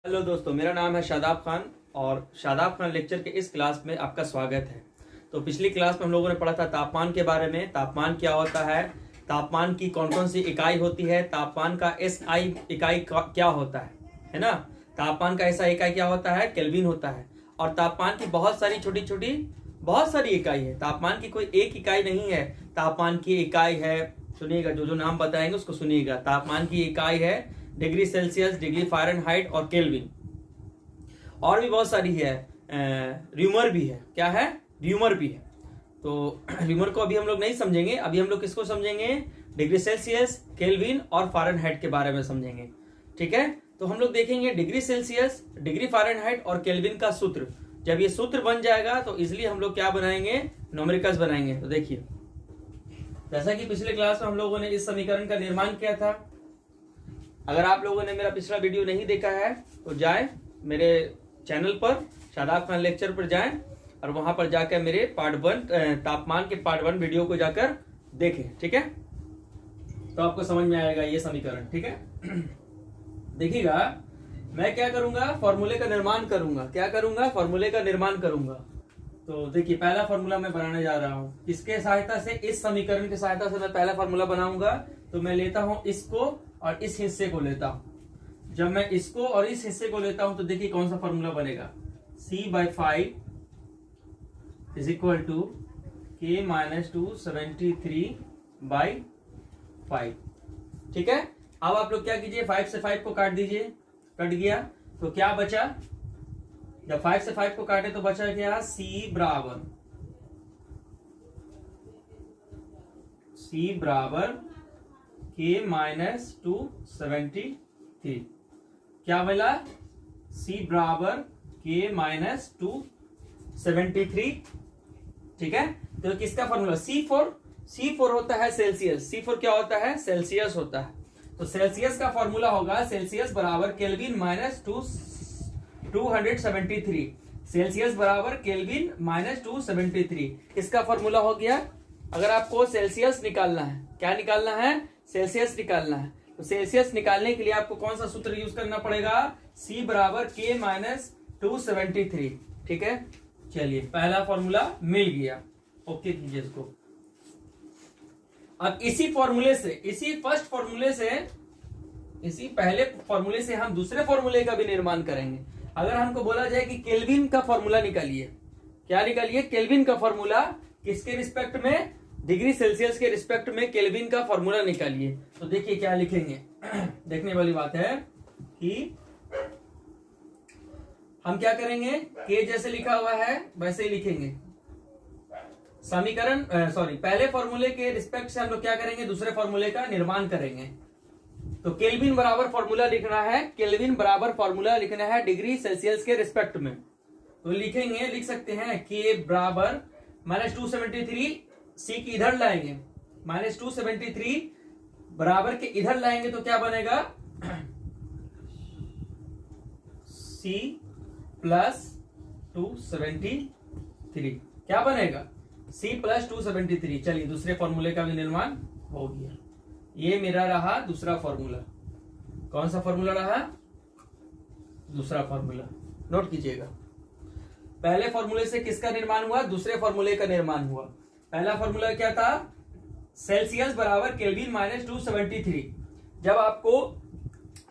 Hello दोस्तों, मेरा नाम है शादाब खान और शादाब खान लेक्चर के इस क्लास में आपका स्वागत है। तो पिछली क्लास में हम लोगों ने पढ़ा था तापमान के बारे में। तापमान क्या होता है, तापमान की कौन कौन सी इकाई होती है, तापमान का एसआई इकाई क्या होता है ना। तापमान का एसआई इकाई क्या होता है, केल्विन होता है। और तापमान की बहुत सारी छोटी छोटी बहुत सारी इकाई है। तापमान की कोई एक इकाई नहीं है। तापमान की इकाई है, सुनिएगा, जो जो नाम बताएंगे उसको सुनिएगा। तापमान की इकाई है डिग्री सेल्सियस, डिग्री फ़ारेनहाइट और केल्विन। और भी बहुत सारी है, र्यूमर भी है। क्या है, र्यूमर भी है। तो र्यूमर को अभी हम लोग नहीं समझेंगे। अभी हम लोग किसको समझेंगे, डिग्री सेल्सियस, केल्विन और फ़ारेनहाइट के बारे में समझेंगे। ठीक है, तो हम लोग देखेंगे डिग्री सेल्सियस, डिग्री फ़ारेनहाइट और केल्विन का सूत्र। जब ये सूत्र बन जाएगा तो इसलिए हम लोग क्या बनाएंगे, न्यूमेरिकल्स बनाएंगे। तो देखिए, जैसा कि पिछले क्लास में हम लोगों ने इस समीकरण का निर्माण किया था। अगर आप लोगों ने मेरा पिछला वीडियो नहीं देखा है तो जाएं मेरे चैनल पर, शादाब खान लेक्चर पर जाएं और वहां पर जाकर मेरे पार्ट 1 तापमान के पार्ट 1 वीडियो को जाकर देखें। ठीक है, तो आपको समझ में आएगा ये समीकरण। ठीक है, देखिएगा, मैं क्या करूंगा, फॉर्मूले का निर्माण करूंगा। क्या करूंगा, फॉर्मूले का निर्माण करूंगा। तो देखिए, पहला फॉर्मूला मैं बनाने जा रहा हूं। किसके सहायता से, इस समीकरण की सहायता से मैं पहला फॉर्मूला बनाऊंगा। तो मैं लेता हूं इसको और इस हिस्से को लेता हूं। जब मैं इसको और इस हिस्से को लेता हूं तो देखिए कौन सा फॉर्मूला बनेगा, C/5 is equal to K-273/5। ठीक है, अब आप लोग क्या कीजिए, 5 से 5 को काट दीजिए। कट गया तो क्या बचा, जब 5 से 5 को काटे तो बचा क्या, C बराबर K-273। क्या मिला, C बराबर K-273। ठीक है, तो किसका फॉर्मूला, C4 होता है सेल्सियस। C4 क्या होता है, सेल्सियस होता है। तो सेल्सियस का फॉर्मूला होगा सेल्सियस बराबर केल्विन माइनस 273। सेल्सियस बराबर केल्विन माइनस 273 इसका फॉर्मूला हो गया। अगर आपको सेल्सियस निकालना है, क्या निकालना है, सेल्सियस निकालना है, तो सेल्सियस निकालने के लिए आपको कौन सा सूत्र यूज करना पड़ेगा, C बराबर K-273। ठीक है, चलिए, पहला फॉर्मूला मिल गया। ओके कीजिए इसको। अब इसी फॉर्मूले से, इसी पहले फॉर्मूले से हम दूसरे फॉर्मूले का भी निर्माण करेंगे। अगर हमको बोला जाए कि केल्विन का फॉर्मूला निकालिए, क्या निकालिए, केल्विन का फॉर्मूला, किसके रिस्पेक्ट में, डिग्री सेल्सियस के रिस्पेक्ट में केल्विन का फॉर्मूला निकालिए। तो देखिए क्या लिखेंगे, देखने वाली बात है कि हम क्या करेंगे, के जैसे लिखा हुआ है वैसे ही लिखेंगे। समीकरण पहले फॉर्मूले के रिस्पेक्ट से हम लोग क्या करेंगे, दूसरे फॉर्मूले का निर्माण करेंगे। तो केल्विन बराबर फॉर्मूला लिखना है, केल्विन बराबर फॉर्मूला लिखना है डिग्री सेल्सियस के रिस्पेक्ट में। तो लिखेंगे, लिख सकते हैं के बराबर -273, सी की इधर लाएंगे, -273 बराबर के इधर लाएंगे तो क्या बनेगा, C + 273। क्या बनेगा, C + 273। चलिए, दूसरे फॉर्मूले का भी निर्माण हो गया। ये मेरा रहा दूसरा फॉर्मूला। कौन सा फॉर्मूला रहा, दूसरा फॉर्मूला, नोट कीजिएगा। पहले फॉर्मूले से किसका निर्माण हुआ, दूसरे फॉर्मूले का निर्माण हुआ। पहला फॉर्मूला क्या था, सेल्सियस बराबर केल्विन माइनस 273। जब आपको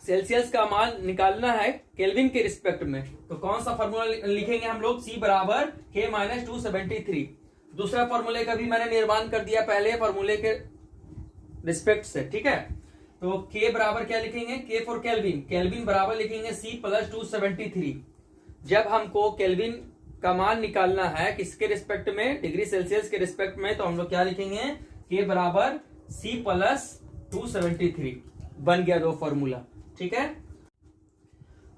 सेल्सियस का मान निकालना है केल्विन के रिस्पेक्ट में तो कौन सा फॉर्मूला लिखेंगे हम लोग, C बराबर K-273। दूसरा फॉर्मूले का भी मैंने निर्माण कर दिया पहले फॉर्मूले के रिस्पेक्ट से। ठीक है, तो K बराबर क्या लिखेंगे, K फॉर केल्विन, केल्विन बराबर लिखेंगे C + 273। जब हमको केल्विन का मान निकालना है किसके रिस्पेक्ट में, डिग्री सेल्सियस के रिस्पेक्ट में, तो हम लोग क्या लिखेंगे, K बराबर C + 273। बन गया दो फॉर्मूला। ठीक है,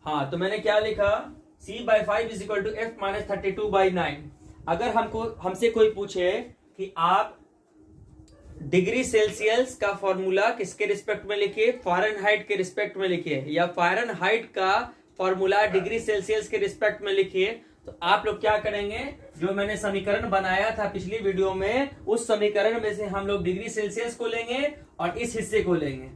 हाँ, तो मैंने क्या लिखा, C/5 = F - 32/9। अगर हमसे कोई पूछे कि आप डिग्री सेल्सियस का फॉर्मूला किसके रिस्पेक्ट में लिखिए, फ़ारेनहाइट के रिस्पेक्ट में लिखिए, या फ़ारेनहाइट का फॉर्मूला डिग्री सेल्सियस के रिस्पेक्ट में लिखिए, तो आप लोग क्या करेंगे, जो मैंने समीकरण बनाया था पिछली वीडियो में, उस समीकरण में से हम लोग डिग्री सेल्सियस को लेंगे और इस हिस्से को लेंगे,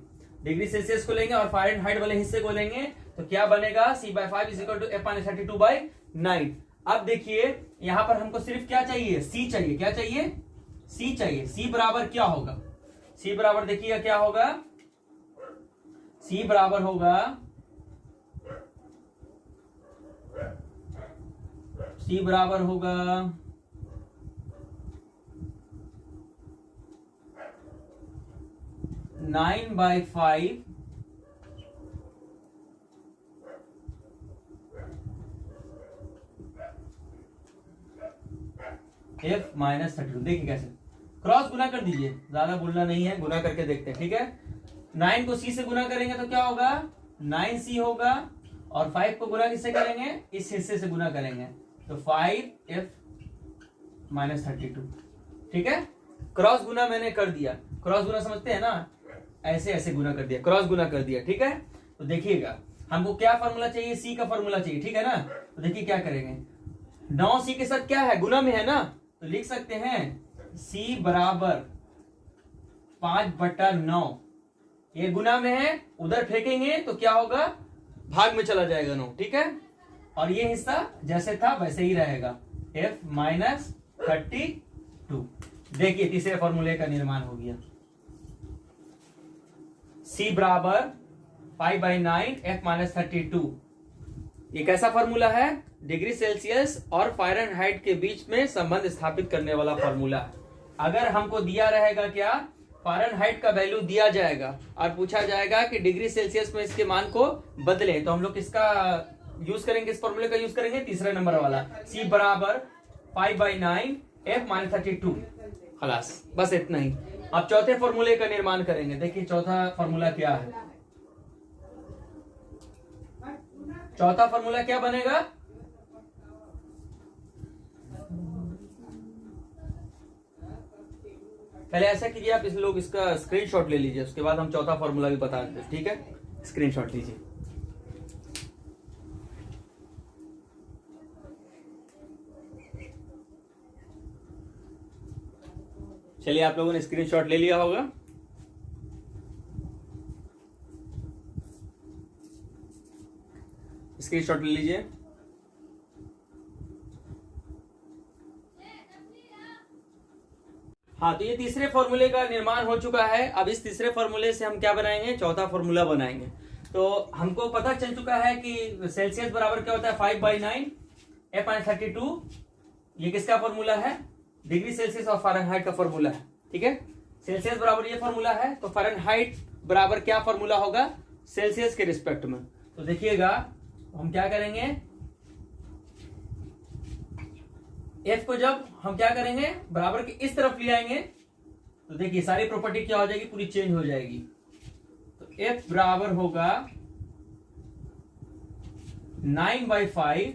डिग्री सेल्सियस को लेंगे और फ़ारेनहाइट वाले हिस्से को लेंगे। तो क्या बनेगा, c/5 is equal to f-32/9। अब देखिए यहां पर हमको सिर्फ क्या चाहिए, c चाहिए। क्या चाहिए, c चाहिए। c बराबर क्या होगा, c बराबर देखिएगा क्या होगा, c बराबर होगा, c बराबर होगा 9/5 f-32। देखिए कैसे क्रॉस गुना कर दीजिए, ज्यादा बोलना नहीं है, गुना करके देखते हैं। ठीक है, 9 को c से गुना करेंगे तो क्या होगा, 9c होगा, और 5 को गुना किससे करेंगे, इस हिस्से से गुना करेंगे तो 5f-32। ठीक है, क्रॉस गुना मैंने कर दिया। क्रॉस गुना समझते हैं ना, ऐसे ऐसे गुना कर दिया, क्रॉस गुना कर दिया। ठीक है, तो देखिएगा हमको क्या फॉर्मूला चाहिए, सी का फॉर्मूला चाहिए। ठीक है ना, तो देखिए क्या करेंगे, 9c के साथ क्या है, गुना में है ना, तो लिख सकते हैं c बराबर 5/9। ये गुना में है, उधर फेंकेंगे तो क्या होगा, भाग में चला जाएगा 9। ठीक है, और ये हिस्सा जैसे था वैसे ही रहेगा, f-32। देखिए तीसरे फॉर्मूले का निर्माण हो गया, c बराबर 5/9 f-32। ये कैसा फॉर्मूला है, डिग्री सेल्सियस और फ़ारेनहाइट के बीच में संबंध स्थापित करने वाला फॉर्मूला है। अगर हमको दिया रहेगा क्या, फ़ारेनहाइट का वैल्यू दिया जाएगा और पूछा जाएगा कि डिग्री सेल्सियस में इसके मान को बदले, तो हम लोग किसका यूज करेंगे, इस फॉर्मूले का यूज करेंगे, तीसरे नंबर वाला, c बराबर 5/9 f-32। खलास, बस इतना ही। अब चौथे फॉर्मूले का निर्माण करेंगे। देखिए चौथा फॉर्मूला क्या है, चौथा फॉर्मूला क्या बनेगा, पहले ऐसा कीजिए आप, इस लोग इसका स्क्रीनशॉट ले लीजिए, उसके बाद हम चौथा फॉर्मूला भी बता देते हैं। ठीक है, स्क्रीनशॉट लीजिए। चलिए आप लोगों ने स्क्रीनशॉट ले लिया होगा, स्क्रीनशॉट ले लीजिए। हाँ, तो ये तीसरे फॉर्मूले का निर्माण हो चुका है। अब इस तीसरे फॉर्मूले से हम क्या बनाएंगे, चौथा फॉर्मूला बनाएंगे। तो हमको पता चल चुका है कि सेल्सियस बराबर क्या होता है, 5/9 f-32। ये किसका फॉर्मूला है, डिग्री सेल्सियस और फ़ारेनहाइट का फॉर्मूला है। ठीक है, सेल्सियस बराबर ये फॉर्मूला है, तो फ़ारेनहाइट बराबर क्या फॉर्मूला होगा, सेल्सियस के रिस्पेक्ट में। तो देखिएगा हम क्या करेंगे, f को जब हम क्या करेंगे, बराबर के इस तरफ ले आएंगे तो देखिए सारी प्रॉपर्टी क्या हो जाएगी, पूरी चेंज हो जाएगी। तो f बराबर होगा 9/5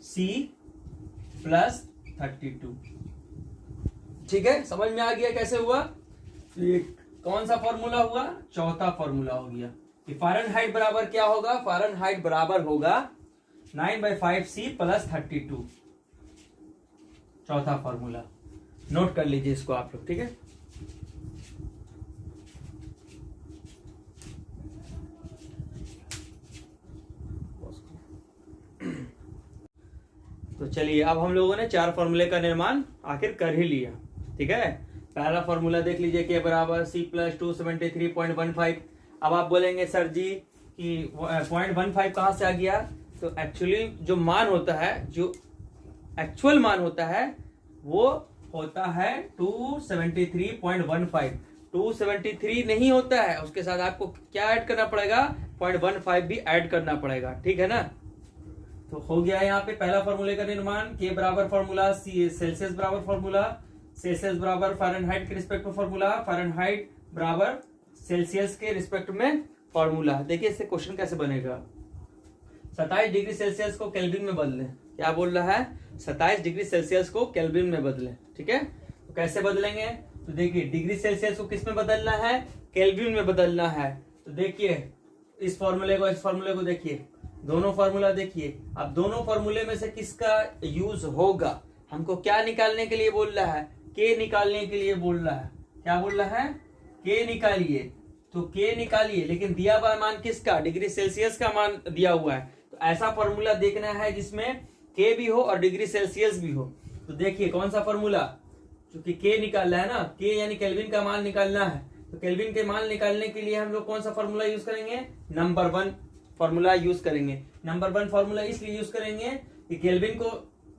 c + 32। ठीक है, समझ में आ गया कैसे हुआ, तो ये कौन सा फॉर्मूला हुआ, चौथा फॉर्मूला हो गया। कि फ़ारेनहाइट बराबर क्या होगा, फ़ारेनहाइट बराबर होगा 9/5 c + 32। चौथा फॉर्मूला नोट कर लीजिए इसको आप लोग। ठीक है, तो चलिए अब हम लोगों ने 4 फॉर्मूले का निर्माण आखिर कर ही लिया। ठीक है, पहला फॉर्मूला देख लीजिए, के बराबर c + 273.15। अब आप बोलेंगे सर जी कि 0.15 कहाँ से आ गया, तो एक्चुअली जो मान होता है, जो एक्चुअल मान होता है वो होता है 273.15। 273 नहीं होता है, उसके साथ आपको क्या ऐड करना पड़ेगा, 0.15 भी ऐड करना पड़ेगा। ठीक है ना, तो हो गया यहाँ पे पहला फॉर्मूले का निर्माण। के बराबर फॉर्मूला, सेल्सियस बराबर फॉर्मूला, सेल्सियस बराबर फ़ारेनहाइट के रिस्पेक्ट में फॉर्मूला, फ़ारेनहाइट बराबर सेल्सियस के रिस्पेक्ट में फॉर्मूला। देखिए इससे क्वेश्चन कैसे बनेगा, 27 डिग्री सेल्सियस को केल्विन में बदलें। क्या बोल रहा है, 27 डिग्री सेल्सियस को केल्विन में बदलें। ठीक है, तो कैसे बदलेंगे, तो देखिए डिग्री सेल्सियस को किस में बदलना है, केल्विन में बदलना है। तो देखिए इस फॉर्मूले को, इस फॉर्मूले को देखिए, दोनों फॉर्मूला देखिए। अब दोनों फॉर्मूले में से किसका यूज होगा, हमको क्या निकालने के लिए बोल रहा है, के निकालने के लिए बोल रहा है। क्या बोल रहा है, के निकालिए, तो के निकालिए, लेकिन दिया हुआ मान किसका, डिग्री सेल्सियस का मान दिया हुआ है। तो ऐसा फॉर्मूला देखना है जिसमें के भी हो और डिग्री सेल्सियस भी हो। तो देखिए कौन सा फॉर्मूला, क्योंकि के निकालना है ना, के यानी केल्विन का मान निकालना है। तो केल्विन के मान निकालने के लिए हम लोग कौन सा फॉर्मूला यूज करेंगे, नंबर 1 फॉर्मूला यूज करेंगे। नंबर 1 फॉर्मूला इसलिए यूज करेंगे कि केल्विन को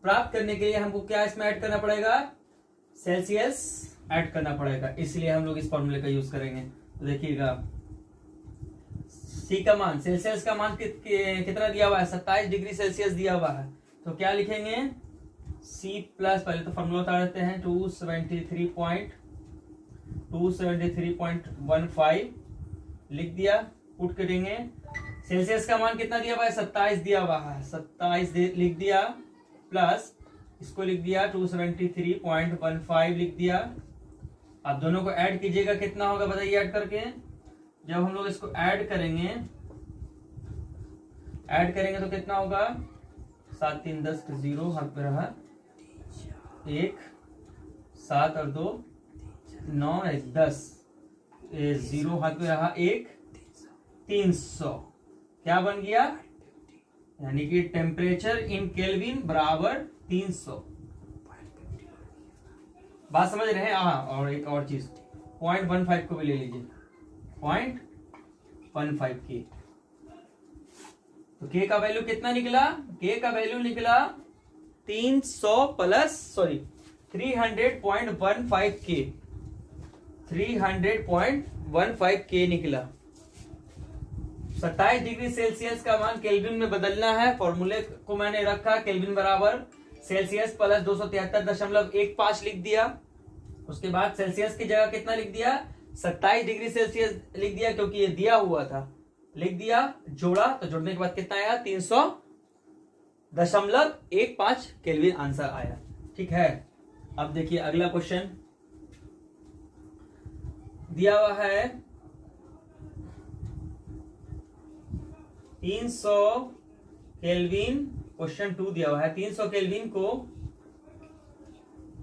प्राप्त करने के लिए हमको क्या इसमें ऐड करना पड़ेगा, सेल्सियस ऐड करना पड़ेगा, इसलिए हम लोग इस फॉर्मूले का यूज करेंगे। तो देखिएगा सी का मान, सेल्सियस का मान कितना दिया हुआ है, 27 डिग्री सेल्सियस दिया हुआ है। तो क्या लिखेंगे, सी प्लस, पहले तो फॉर्मूला बता देते हैं, 273.15 लिख दिया, पुट करेंगे। सेल्सियस का मान कितना दिया हुआ है, 27 दिया हुआ है, 27 लिख दिया, प्लस इसको लिख दिया 273.15 लिख दिया। अब दोनों को ऐड कीजिएगा, कितना होगा बताइए ऐड करके। जब हम लोग इसको ऐड करेंगे तो कितना होगा, 7 3 10 0 हाथ पे रहा 1, 7 और 2 9 10 0 हाथ पे रहा 1, 300 क्या बन गया, यानी कि टेम्परेचर इन केल्विन बराबर 300। बात समझ रहे हैं। हाँ, और एक और चीज 0.15 को भी ले लीजिए, 0.15 के। तो के का वैल्यू कितना निकला, के का वैल्यू निकला 300 के, 300.15 के निकला। 27 डिग्री सेल्सियस का मान केल्विन में बदलना है। फॉर्मूले को मैंने रखा केल्विन बराबर सेल्सियस प्लस 273.15 लिख दिया। उसके बाद सेल्सियस की जगह कितना लिख दिया, 27 डिग्री सेल्सियस लिख दिया, क्योंकि ये दिया हुआ था, लिख दिया, जोड़ा, तो जोड़ने के बाद कितना आया, 300.15 केल्विन आंसर आया। ठीक है। अब देखिए अगला क्वेश्चन दिया हुआ है 300 केल्विन, क्वेश्चन 2 दिया हुआ है 300 केल्विन को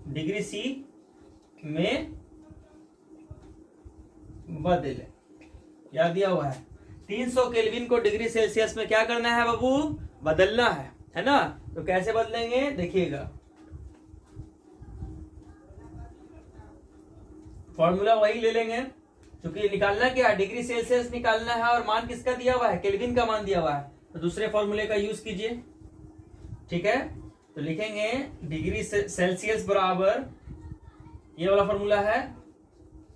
डिग्री सी में बदले। क्या दिया हुआ है, 300 केल्विन को डिग्री सेल्सियस में क्या करना है बाबू, बदलना है ना। तो कैसे बदलेंगे देखिएगा, फॉर्मूला वही ले लेंगे, क्योंकि निकालना क्या है, डिग्री सेल्सियस निकालना है और मान किसका दिया हुआ है, केल्विन का मान दिया हुआ है। तो दूसरे फॉर्मूले का यूज कीजिए। ठीक है, तो लिखेंगे डिग्री सेल्सियस बराबर, ये वाला फॉर्मूला है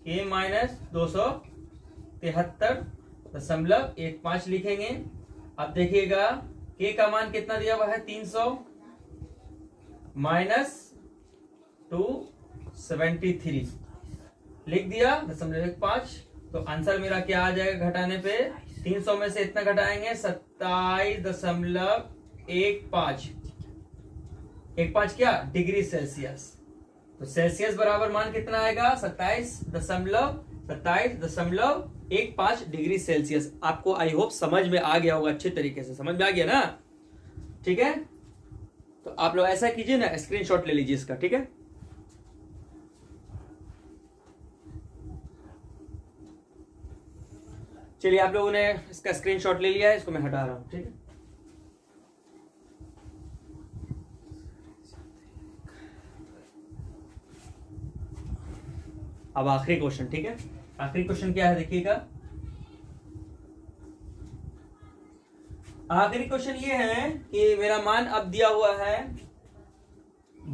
के माइनस 273.15 लिखेंगे। अब देखिएगा के का मान कितना दिया हुआ है, 300 माइनस 273 लिख दिया 0.15। तो आंसर मेरा क्या आ जाएगा, घटाने पे 300 में से इतना घटाएंगे 27.15 क्या, डिग्री सेल्सियस। तो सेल्सियस बराबर मान कितना आएगा, 27.15 डिग्री सेल्सियस। आपको आई होप समझ में आ गया होगा, अच्छे तरीके से समझ में आ गया ना। ठीक है, तो आप लोग ऐसा कीजिए ना, स्क्रीनशॉट ले लीजिए इसका। ठीक है, चलिए आप लोगों ने इसका स्क्रीनशॉट ले लिया है, इसको मैं हटा रहा हूं। ठीक है, अब आखिरी क्वेश्चन। ठीक है, आखिरी क्वेश्चन क्या है देखिएगा। आखिरी क्वेश्चन ये है कि मेरा मान अब दिया हुआ है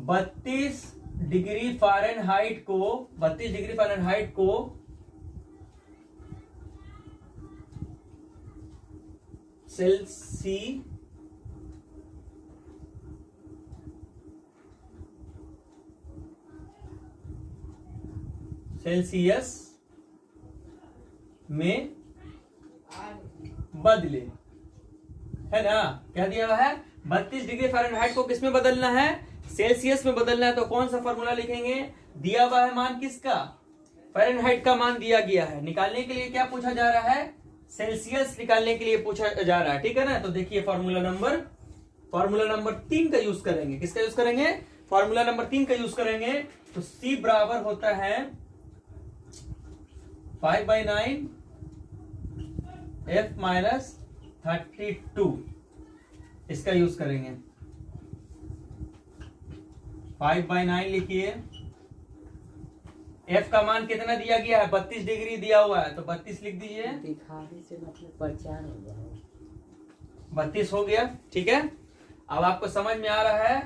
32 डिग्री फ़ारेनहाइट को सेल्सियस में बदले, है ना। क्या दिया हुआ है, 32 डिग्री फ़ारेनहाइट को किस में बदलना है, सेल्सियस में बदलना है। तो कौन सा फॉर्मूला लिखेंगे, दिया हुआ है मान किसका, फ़ारेनहाइट का मान दिया गया है। निकालने के लिए क्या पूछा जा रहा है, सेल्सियस निकालने के लिए पूछा जा रहा है। ठीक है ना। तो देखिए फॉर्मूला नंबर 3 का यूज करेंगे। किसका यूज करेंगे, फॉर्मूला नंबर 3 का यूज करेंगे। तो C बराबर होता है 5/9 f माइनस 32 इसका यूज करेंगे। 5/9 लिखिए। f का मान कितना दिया गया है? 32 डिग्री दिया हुआ है, तो 32 लिख दीजिए। दिखाने से मतलब पहचान हो जाए। 32 हो गया, ठीक है। अब आपको समझ में आ रहा है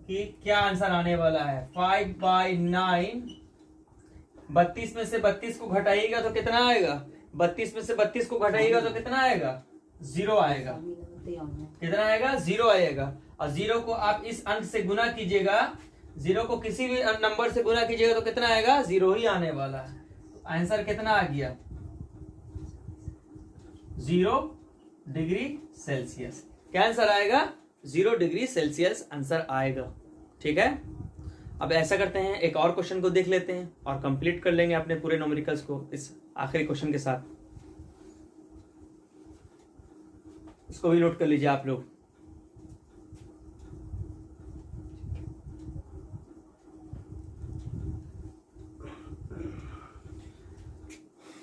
कि क्या आंसर आने वाला है। 5/9, 32 में से 32 को घटाइएगा तो कितना आएगा? 32 में से 32 को घटाइएगा तो कितना आएगा? 0 आएगा। कितना आएगा? 0 आएगा। और 0 को आप इस अंक से गुना कीजिएगा, 0 को किसी भी नंबर से गुना कीजिएगा तो कितना आएगा? 0 ही आने वाला है। आंसर कितना आ गया? 0 डिग्री सेल्सियस। क्या आंसर आएगा? 0 डिग्री सेल्सियस आंसर आएगा, ठीक है। अब ऐसा करते हैं, एक और क्वेश्चन को देख लेते हैं और कंप्लीट कर लेंगे अपने पूरे न्यूमेरिकल्स को इस आखिरी क्वेश्चन के साथ। इसको भी नोट कर लीजिए आप लोग।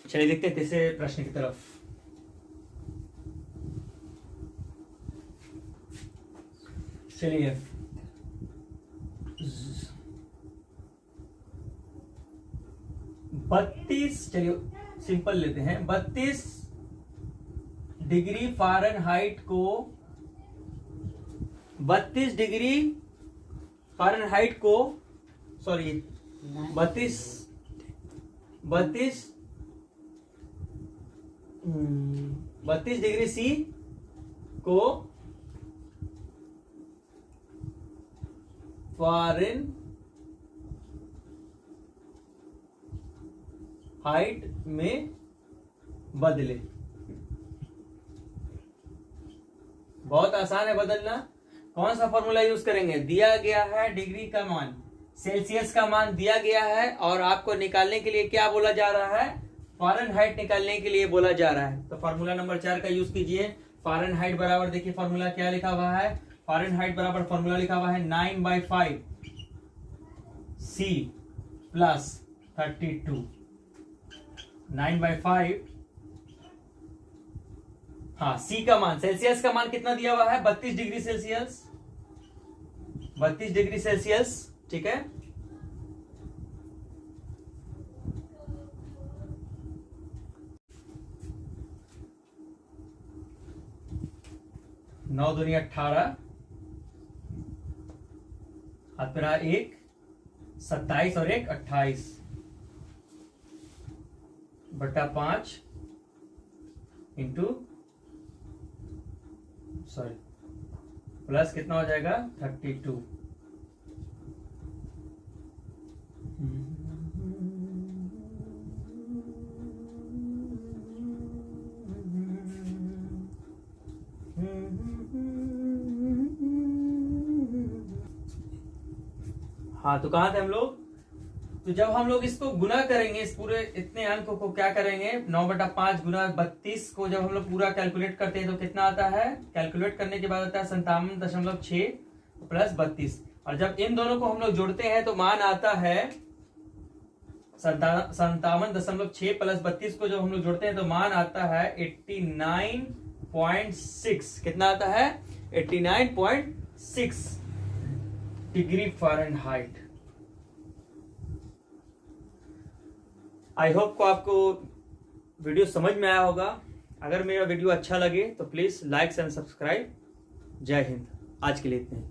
चलिए देखते हैं तीसरे प्रश्न की तरफ। चलिए 32, चलिए सिंपल लेते हैं। 32 डिग्री फ़ारेनहाइट को 32 डिग्री फ़ारेनहाइट को सॉरी 32 डिग्री सी को फ़ारेनहाइट में बदले। बहुत आसान है बदलना। कौन सा फॉर्मूला यूज करेंगे? दिया गया है डिग्री का मान, सेल्सियस का मान दिया गया है और आपको निकालने के लिए क्या बोला जा रहा है? फ़ारेनहाइट निकालने के लिए बोला जा रहा है। तो फॉर्मूला नंबर 4 का यूज कीजिए। फ़ारेनहाइट बराबर, देखिए फॉर्मूला क्या लिखा हुआ है? फ़ारेनहाइट बराबर फॉर्मूला लिखा हुआ है 9/5 C प्लस 32। 9/5, हाँ, C का मान, सेल्सियस का मान कितना दिया हुआ है? 32 डिग्री सेल्सियस। 32 डिग्री सेल्सियस, ठीक है। नौ दूनी 18, हाथ पे रहा 1, 27 और 1 28 बटा 5 इंटू सॉरी प्लस कितना हो जाएगा? 32। हाँ, तो कहाँ थे हम लोग? तो जब हम लोग इसको गुना करेंगे, इस पूरे इतने अंकों को क्या करेंगे? 9/5 गुना 32 को जब हम लोग पूरा कैलकुलेट करते हैं तो कितना आता है? कैलकुलेट करने के बाद आता है 57.6 प्लस 32। और जब इन दोनों को हम लोग जोड़ते हैं तो मान आता है 57.6 प्लस 32 को जब हम लोग जोड़ते हैं तो मान आता है 89.6। कितना आता है? 89.6 डिग्री फ़ारेनहाइट। आई होप को आपको वीडियो समझ में आया होगा। अगर मेरा वीडियो अच्छा लगे तो प्लीज लाइक एंड सब्सक्राइब। जय हिंद। आज के लिए इतने ही।